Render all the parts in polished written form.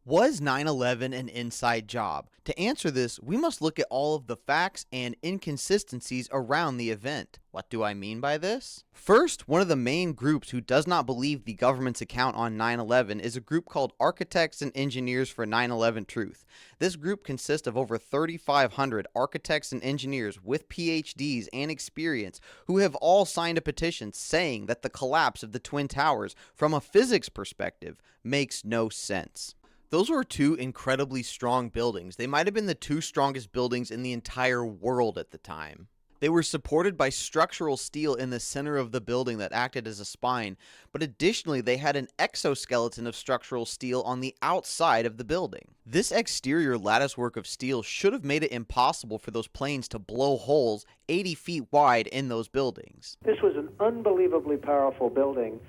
Was 9/11 an inside job? To answer this, we must look at all of the facts and inconsistencies around the event. What do I mean by this? First, one of the main groups who does not believe the government's account on 9/11 is a group called Architects and Engineers for 9/11 Truth. This group consists of over 3,500 architects and engineers with PhDs and experience who have all signed a petition saying that the collapse of the Twin Towers, from a physics perspective, makes no sense. Those were two incredibly strong buildings. They might have been the two strongest buildings in the entire world at the time. They were supported by structural steel in the center of the building that acted as a spine, but additionally they had an exoskeleton of structural steel on the outside of the building. This exterior latticework of steel should have made it impossible for those planes to blow holes 80 feet wide in those buildings. This was an unbelievably powerful building.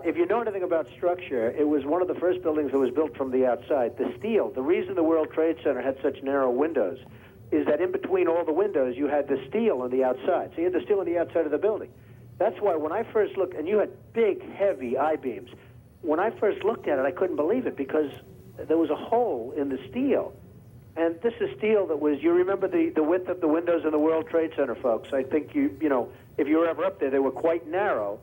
If you know anything about structure, it was one of the first buildings that was built from the outside. The steel, the reason the World Trade Center had such narrow windows is that in between all the windows you had the steel on the outside. So you had the steel on the outside of the building. That's why when I first looked, and you had big, heavy I-beams, when I first looked at it, I couldn't believe it because there was a hole in the steel. And this is steel that was, you remember the width of the windows in the World Trade Center, folks. I think you know, if you were ever up there, they were quite narrow.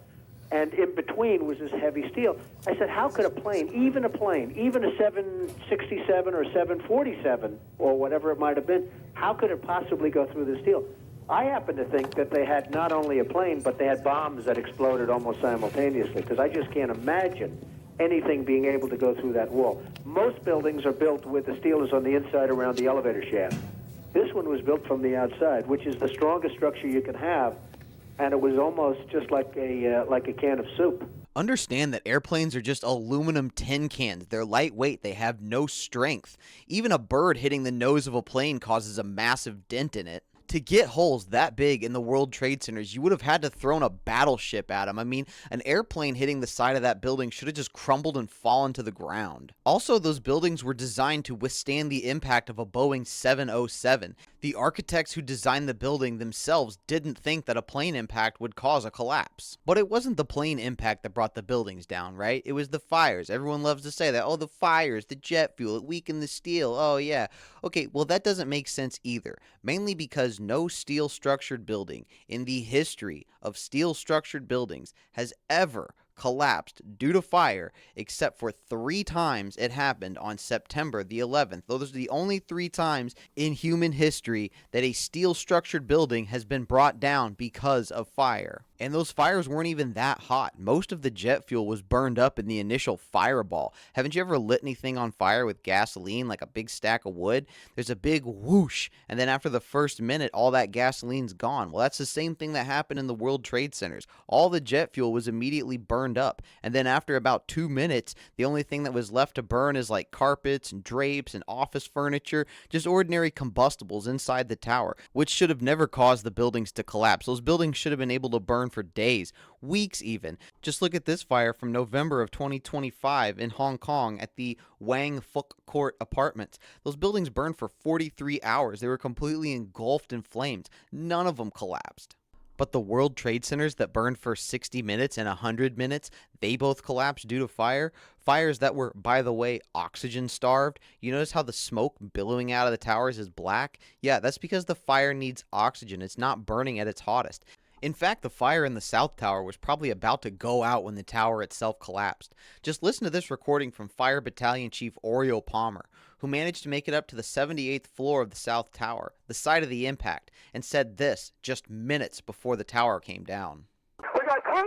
And in between was this heavy steel. I said, how could a plane, even a 767 or 747 or whatever it might have been, how could it possibly go through the steel? I happen to think that they had not only a plane, but they had bombs that exploded almost simultaneously, because I just can't imagine anything being able to go through that wall. Most buildings are built with the steel is on the inside around the elevator shaft. This one was built from the outside, which is the strongest structure you can have. And it was almost just like a can of soup. Understand that airplanes are just aluminum tin cans. They're lightweight. They have no strength. Even a bird hitting the nose of a plane causes a massive dent in it. To get holes that big in the World Trade Centers, you would have had to thrown a battleship at them. I mean, an airplane hitting the side of that building should have just crumbled and fallen to the ground. Also, those buildings were designed to withstand the impact of a Boeing 707. The architects who designed the building themselves didn't think that a plane impact would cause a collapse. But it wasn't the plane impact that brought the buildings down, right? It was the fires. Everyone loves to say that, oh, the fires, the jet fuel, it weakened the steel. Oh, yeah. Okay, well, that doesn't make sense either. Mainly because no steel-structured building in the history of steel-structured buildings has ever collapsed due to fire, except for 3 times it happened on September the 11th. Those are the only 3 times in human history that a steel-structured building has been brought down because of fire. And those fires weren't even that hot. Most of the jet fuel was burned up in the initial fireball. Haven't you ever lit anything on fire with gasoline, like a big stack of wood? There's a big whoosh, and then after the first minute, all that gasoline's gone. Well, that's the same thing that happened in the World Trade Centers. All the jet fuel was immediately burned up, and then after about 2 minutes, the only thing that was left to burn is like carpets and drapes and office furniture, just ordinary combustibles inside the tower, which should have never caused the buildings to collapse. Those buildings should have been able to burn for days, weeks even. Just look at this fire from November of 2025 in Hong Kong at the Wang Fuk Court Apartments. Those buildings burned for 43 hours. They were completely engulfed in flames. None of them collapsed. But the World Trade Centers that burned for 60 minutes and 100 minutes, they both collapsed due to fire. Fires that were, by the way, oxygen starved. You notice how the smoke billowing out of the towers is black? Yeah, that's because the fire needs oxygen. It's not burning at its hottest. In fact, the fire in the South Tower was probably about to go out when the tower itself collapsed. Just listen to this recording from Fire Battalion Chief Oriel Palmer, who managed to make it up to the 78th floor of the South Tower, the site of the impact, and said this just minutes before the tower came down. We got 10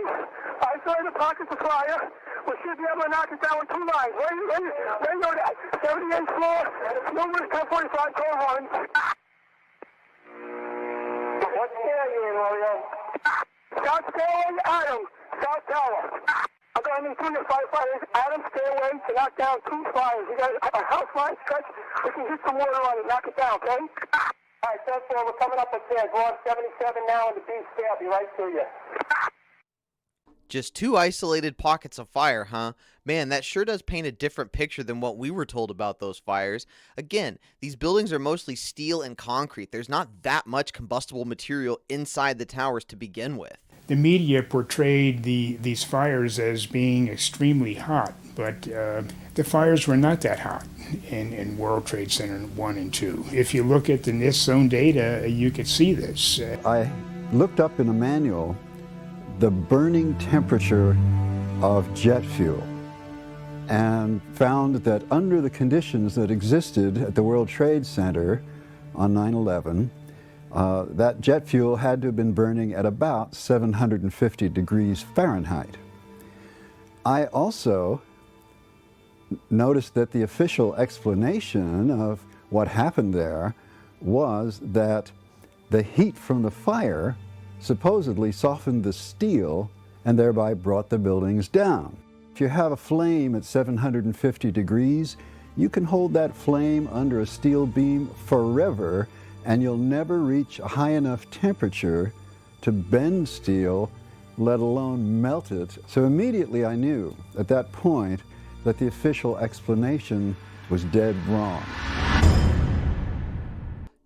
isolated pockets of fire. We should be able to knock it down with 2 lines. Ready to that 78th floor, numerous 1045 code lines. What scale are you in, Oriel? South Stairway, Adam. South Tower. I'm going to need 3 firefighters. Adam Stairway to knock down 2 fires. You got a house line stretch. We can hit some water on it. Knock it down, okay? All right, Jetfuel, we're coming up upstairs. We're on 77 now in the beach stair. I'll be right to you. Just 2 isolated pockets of fire, huh? Man, that sure does paint a different picture than what we were told about those fires. Again, these buildings are mostly steel and concrete. There's not that much combustible material inside the towers to begin with. The media portrayed these fires as being extremely hot, but the fires were not that hot. in World Trade Center 1 and 2. If you look at the NIST zone data, you could see this. I looked up in a manual the burning temperature of jet fuel and found that under the conditions that existed at the World Trade Center on 9/11, that jet fuel had to have been burning at about 750 degrees Fahrenheit. I also noticed that the official explanation of what happened there was that the heat from the fire supposedly softened the steel and thereby brought the buildings down. If you have a flame at 750 degrees, you can hold that flame under a steel beam forever, and you'll never reach a high enough temperature to bend steel, let alone melt it. So immediately I knew at that point that the official explanation was dead wrong.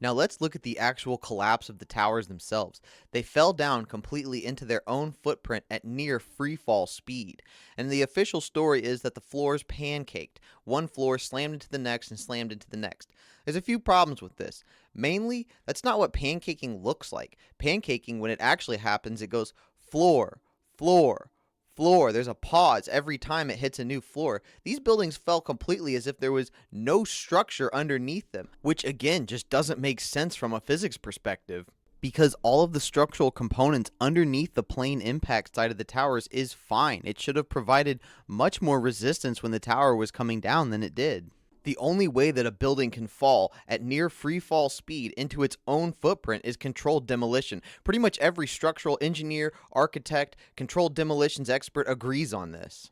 Now let's look at the actual collapse of the towers themselves. They fell down completely into their own footprint at near free fall speed. And the official story is that the floors pancaked. One floor slammed into the next and slammed into the next. There's a few problems with this. Mainly, that's not what pancaking looks like. Pancaking, when it actually happens, it goes floor, floor, floor. There's a pause every time it hits a new floor. These buildings fell completely as if there was no structure underneath them, which again just doesn't make sense from a physics perspective, because all of the structural components underneath the plane impact side of the towers is fine. It should have provided much more resistance when the tower was coming down than it did. The only way that a building can fall at near free fall speed into its own footprint is controlled demolition. Pretty much every structural engineer, architect, controlled demolitions expert agrees on this.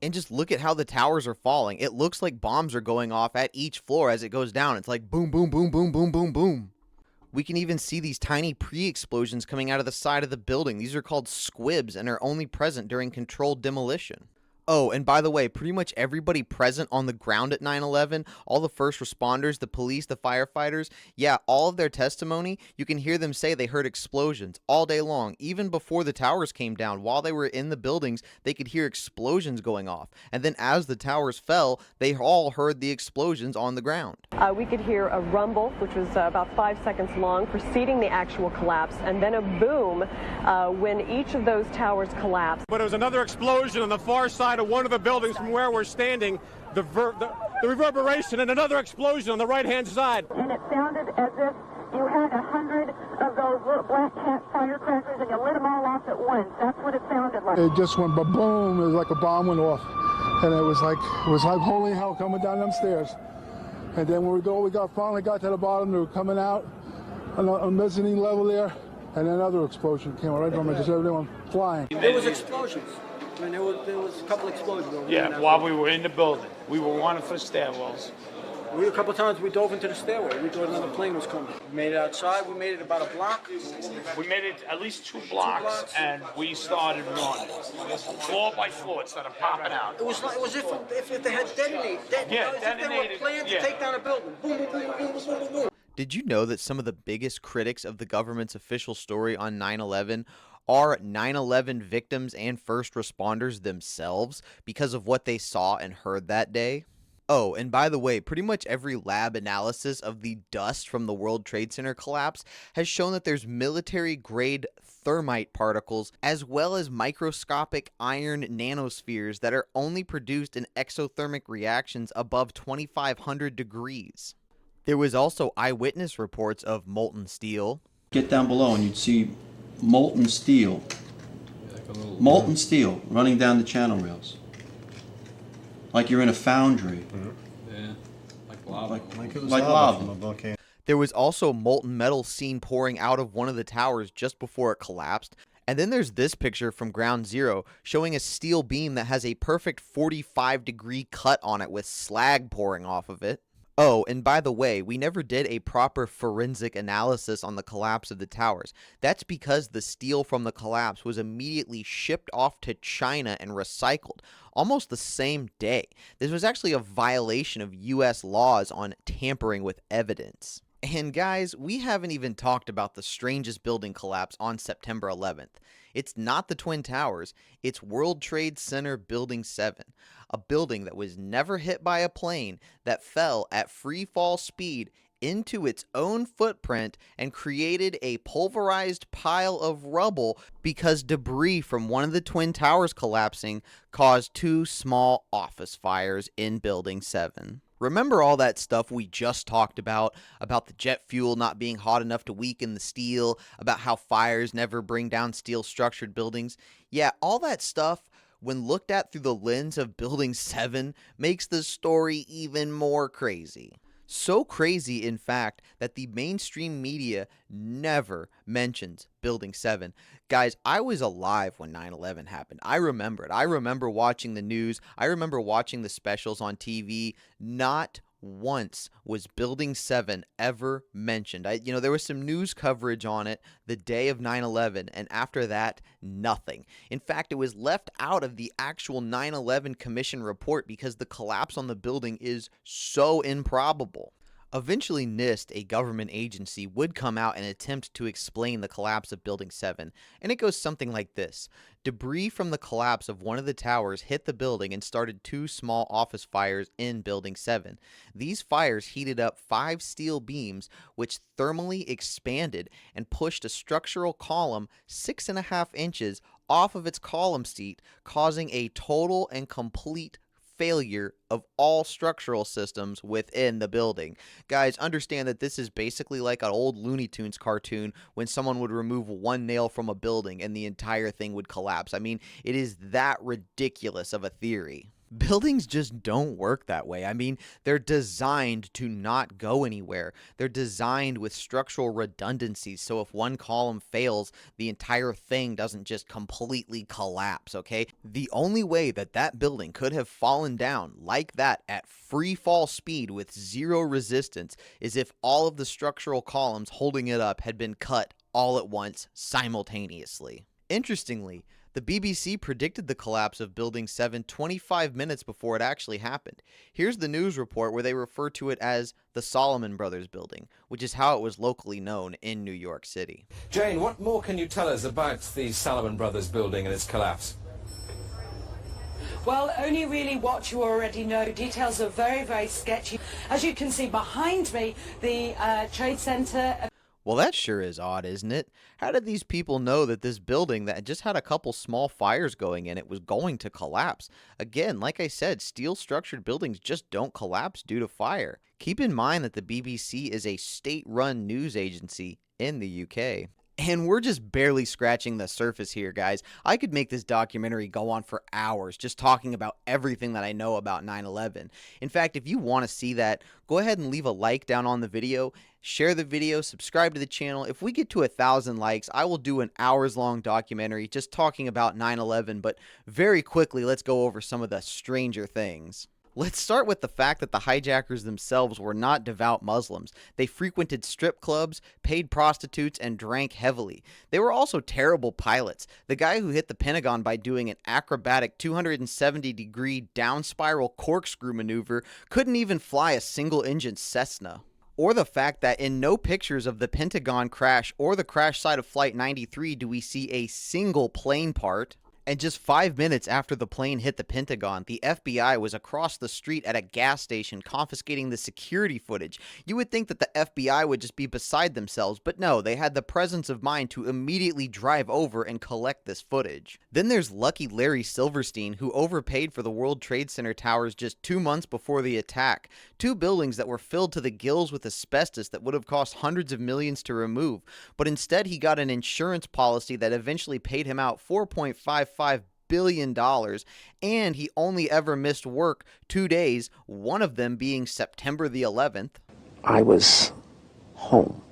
And just look at how the towers are falling. It looks like bombs are going off at each floor as it goes down. It's like boom, boom, boom, boom, boom, boom, boom. We can even see these tiny pre-explosions coming out of the side of the building. These are called squibs and are only present during controlled demolition. Oh, and by the way, pretty much everybody present on the ground at 9/11, all the first responders, the police, the firefighters, yeah, all of their testimony, you can hear them say they heard explosions all day long. Even before the towers came down, while they were in the buildings, they could hear explosions going off. And then as the towers fell, they all heard the explosions on the ground. We could hear a rumble, which was about 5 seconds long, preceding the actual collapse, and then a boom when each of those towers collapsed. But it was another explosion on the far side of one of the buildings from where we're standing, the reverberation, and another explosion on the right-hand side. And it sounded as if you had 100 of those little black cat firecrackers and you lit them all off at once. That's what it sounded like. It just went ba-boom. It was like a bomb went off. And it was like holy hell coming down them stairs. And then when we finally got to the bottom, they were coming out on a mezzanine level there, and another explosion came right from it, just everyone flying. There was explosions. I mean, there was a couple explosions. Yeah, while we were in the building. We were wanted for stairwells. A couple of times we dove into the stairway. We thought another plane was coming. We made it outside. We made it about a block. We made it at least two blocks, and we started running. Floor by floor, it started popping out. It was if they had detonated. Yeah, if detonated. they were planning to take down a building. Boom, boom, boom, boom, boom, boom, boom. Did you know that some of the biggest critics of the government's official story on 9/11 are 9/11 victims and first responders themselves because of what they saw and heard that day? Oh, and by the way, pretty much every lab analysis of the dust from the World Trade Center collapse has shown that there's military-grade thermite particles as well as microscopic iron nanospheres that are only produced in exothermic reactions above 2,500 degrees. There was also eyewitness reports of molten steel. Get down below and you'd see molten steel. Molten steel running down the channel rails. Like you're in a foundry. Yeah, like lava. Like lava from a volcano. There was also molten metal seen pouring out of one of the towers just before it collapsed. And then there's this picture from ground zero showing a steel beam that has a perfect 45-degree cut on it with slag pouring off of it. Oh, and by the way, we never did a proper forensic analysis on the collapse of the towers. That's because the steel from the collapse was immediately shipped off to China and recycled almost the same day. This was actually a violation of U.S. laws on tampering with evidence. And guys, we haven't even talked about the strangest building collapse on September 11th. It's not the Twin Towers, it's World Trade Center Building 7, a building that was never hit by a plane that fell at free fall speed into its own footprint and created a pulverized pile of rubble because debris from one of the Twin Towers collapsing caused two small office fires in Building 7. Remember all that stuff we just talked about the jet fuel not being hot enough to weaken the steel, about how fires never bring down steel structured buildings? Yeah, all that stuff, when looked at through the lens of Building 7, makes the story even more crazy. So crazy, in fact, that the mainstream media never mentions Building 7. Guys, I was alive when 9/11 happened. I remember it. I remember watching the news. I remember watching the specials on TV. Not once was Building 7 ever mentioned. There was some news coverage on it the day of 9/11, and after that, nothing. In fact, it was left out of the actual 9/11 Commission report because the collapse on the building is so improbable. Eventually, NIST, a government agency, would come out and attempt to explain the collapse of Building 7, and it goes something like this. Debris from the collapse of one of the towers hit the building and started two small office fires in Building 7. These fires heated up 5 steel beams, which thermally expanded and pushed a structural column 6.5 inches off of its column seat, causing a total and complete failure of all structural systems within the building. Guys, understand that this is basically like an old Looney Tunes cartoon when someone would remove one nail from a building and the entire thing would collapse. I mean, it is that ridiculous of a theory. Buildings just don't work that way. I mean, they're designed to not go anywhere. They're designed with structural redundancies, so if one column fails, the entire thing doesn't just completely collapse, okay? The only way that that building could have fallen down like that at free fall speed with zero resistance is if all of the structural columns holding it up had been cut all at once simultaneously. Interestingly, the BBC predicted the collapse of Building 7 25 minutes before it actually happened. Here's the news report where they refer to it as the Solomon Brothers Building, which is how it was locally known in New York City. Jane, what more can you tell us about the Solomon Brothers Building and its collapse? Well, only really what you already know. Details are very, very sketchy. As you can see behind me, the Trade Center... Well, that sure is odd, isn't it? How did these people know that this building that just had a couple small fires going in it was going to collapse? Again, like I said, steel-structured buildings just don't collapse due to fire. Keep in mind that the BBC is a state-run news agency in the UK. And we're just barely scratching the surface here, guys. I could make this documentary go on for hours just talking about everything that I know about 9/11. In fact, if you want to see that, go ahead and leave a like down on the video, share the video, subscribe to the channel. If we get to 1,000 likes, I will do an hours-long documentary just talking about 9/11, but very quickly, let's go over some of the stranger things. Let's start with the fact that the hijackers themselves were not devout Muslims. They frequented strip clubs, paid prostitutes, and drank heavily. They were also terrible pilots. The guy who hit the Pentagon by doing an acrobatic 270-degree down spiral corkscrew maneuver couldn't even fly a single-engine Cessna. Or the fact that in no pictures of the Pentagon crash or the crash site of Flight 93 do we see a single plane part. And just 5 minutes after the plane hit the Pentagon, the FBI was across the street at a gas station confiscating the security footage. You would think that the FBI would just be beside themselves, but no, they had the presence of mind to immediately drive over and collect this footage. Then there's Lucky Larry Silverstein, who overpaid for the World Trade Center towers just 2 months before the attack. 2 buildings that were filled to the gills with asbestos that would have cost hundreds of millions to remove. But instead, he got an insurance policy that eventually paid him out $4.55 billion, and he only ever missed work 2 days, one of them being September the 11th. I was home.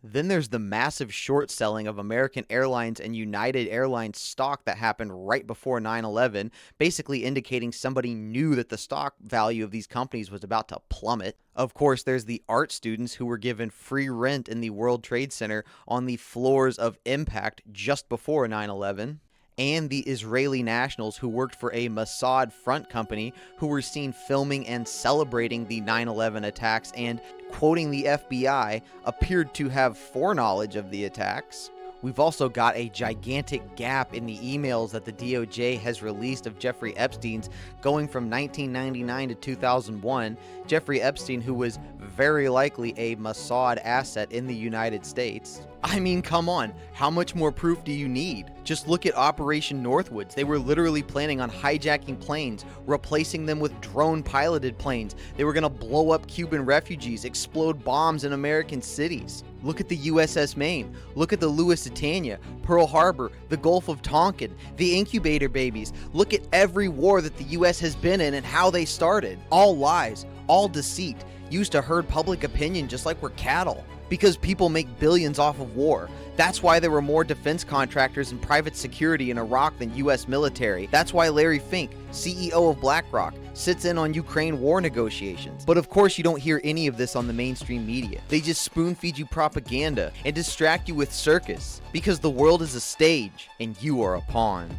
Then there's the massive short selling of American Airlines and United Airlines stock that happened right before 9/11, basically indicating somebody knew that the stock value of these companies was about to plummet. Of course, there's the art students who were given free rent in the World Trade Center on the floors of Impact just before 9/11. and the Israeli nationals who worked for a Mossad front company who were seen filming and celebrating the 9/11 attacks and, quoting the FBI, appeared to have foreknowledge of the attacks. We've also got a gigantic gap in the emails that the DOJ has released of Jeffrey Epstein's going from 1999 to 2001. Jeffrey Epstein, who was very likely a Mossad asset in the United States. I mean, come on, how much more proof do you need? Just look at Operation Northwoods. They were literally planning on hijacking planes, replacing them with drone-piloted planes. They were going to blow up Cuban refugees, explode bombs in American cities. Look at the USS Maine. Look at the Lusitania, Pearl Harbor, the Gulf of Tonkin, the incubator babies. Look at every war that the US has been in and how they started. All lies, all deceit, used to herd public opinion just like we're cattle. Because people make billions off of war. That's why there were more defense contractors and private security in Iraq than US military. That's why Larry Fink, CEO of BlackRock, sits in on Ukraine war negotiations. But of course you don't hear any of this on the mainstream media. They just spoon feed you propaganda and distract you with circus. Because the world is a stage and you are a pawn.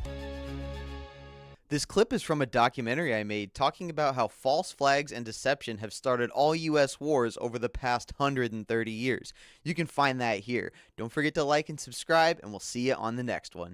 This clip is from a documentary I made talking about how false flags and deception have started all US wars over the past 130 years. You can find that here. Don't forget to like and subscribe, and we'll see you on the next one.